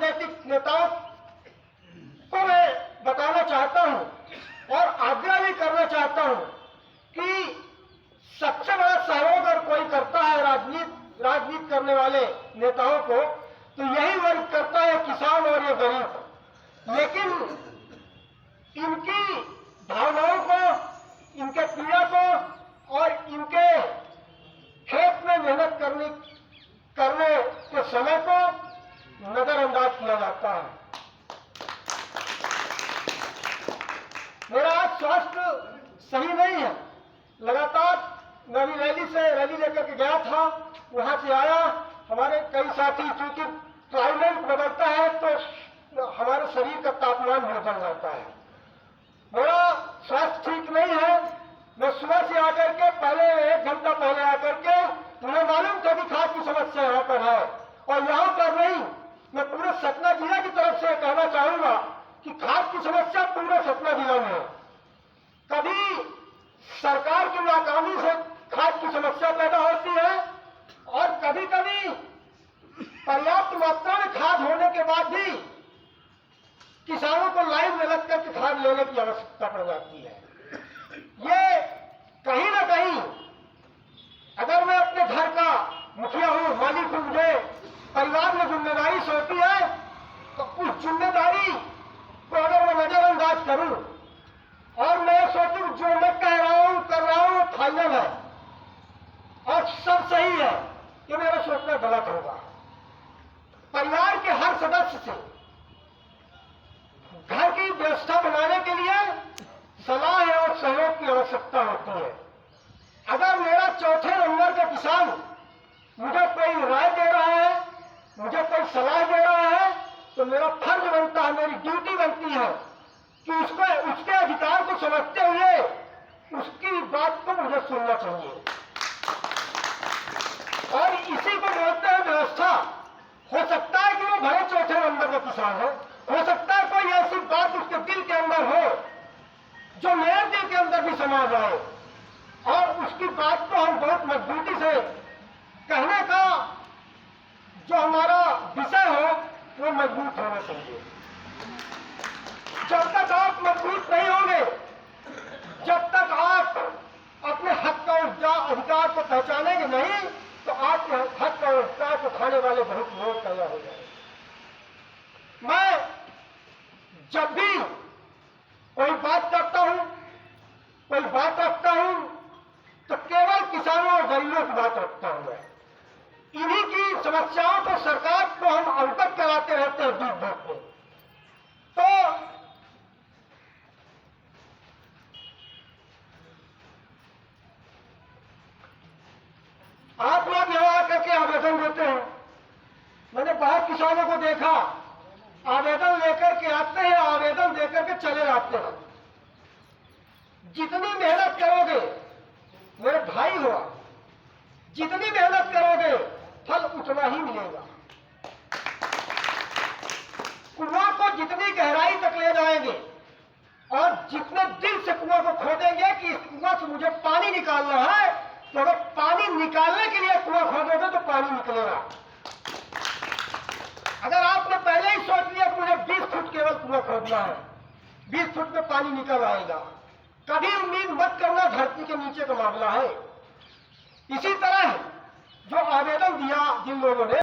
राजनीतिक नेताओं को मैं बताना चाहता हूं और आग्रह भी करना चाहता हूं कि सबसे बड़ा सहयोग अगर कोई करता है राजनीति करने वाले नेताओं को, तो यही वर्ग करता है, किसान और ये गरीब। लेकिन इनकी भावनाओं को, इनके पीड़ा को और इनके खेत में मेहनत करने के समय को नजरअंदाज किया जाता है। मेरा आज स्वास्थ्य सही नहीं है। लगातार मैं भी रैली लेकर के गया था, वहां से आया। हमारे कई साथी, चूंकि क्लाइमेट बदलता है तो हमारे शरीर का तापमान बदल जाता है। मेरा स्वास्थ्य ठीक नहीं है। मैं सुबह से आकर के पहले 1 घंटा पहले आकर के मुझे मालूम था कि खाद की समस्या यहाँ पर है, और यहाँ पर नहीं, मैं पूरे सतना जिला की तरफ से कहना चाहूंगा कि खाद की समस्या पूरे सतना जिला में है। कभी सरकार की नाकामी से खाद की समस्या पैदा होती है, और कभी कभी पर्याप्त मात्रा में खाद होने के बाद भी किसानों को लाइन में लग करके खाद लेने की आवश्यकता पड़ जाती है। ये कहीं ना कहीं, अगर मैं अपने घर का मुखिया हूं, मालिक हूं, मुझे परिवार में जिम्मेदारी सौंपी है, तो उस जिम्मेदारी को अगर मैं नजरअंदाज करूं और मैं सोचूं जो मैं कह रहा हूं, कर रहा हूं, फाइनल है और सब सही है, ये मेरा सोचना गलत होगा। परिवार के हर सदस्य से घर की व्यवस्था बनाने के लिए सलाह और सहयोग की आवश्यकता होती है। अगर मेरा चौथे नंबर का किसान मुझे कोई राय दे रहा है, मुझे कोई सलाह दे रहा है, तो मेरा फर्ज बनता है, मेरी ड्यूटी बनती है कि उसके अधिकार को समझते हुए उसकी बात को मुझे सुनना चाहिए। और इसी को बोलते हैं व्यवस्था। हो सकता है कि वो भले चौथे नंबर का किसान हो सकता है कोई ऐसी बात उसके दिल के अंदर हो जो मेरे दिल के अंदर भी समा जाए, और उसकी बात को हम बहुत मजबूती से कहने का जो हमारा विषय हो वो मजबूत होना चाहिए। जब तक आप मजबूत नहीं होंगे, जब तक आप अपने हक और अधिकार को पहचानेंगे नहीं, तो आपके हक और अधिकार को खाने वाले बहुत लोग पैदा हो जाएंगे। मैं जब भी कोई बात करता हूं, कोई बात रखता हूं, तो केवल किसानों और गरीबों की बात रखता हूं। मैं इन्हीं की समस्याओं को सरकार को हम अवगत कराते रहते हैं दूर दूर में। तो आप लोग यहाँ आकर के आवेदन देते हैं। मैंने बहुत किसानों को देखा, आवेदन लेकर के आते हैं, आवेदन देकर के चले जाते हैं। जितनी मेहनत करोगे, मेरे भाई हुआ, जितनी मेहनत करोगे फल उतना ही मिलेगा। कुआं को जितनी गहराई तक ले जाएंगे और जितने दिल से कुआं को खोदेंगे कि इस कुआं से मुझे पानी निकालना है, तो अगर पानी निकालने के लिए कुआं खोदोगे तो पानी निकलेगा। अगर आपने पहले ही सोच लिया कि मुझे 20 फुट केवल कुआं खोदना है, 20 फुट में पानी निकल आएगा, कभी उम्मीद मत करना धरती के नीचे का मामला है। इसी तरह जो आवेदन दिया जिन लोगों ने,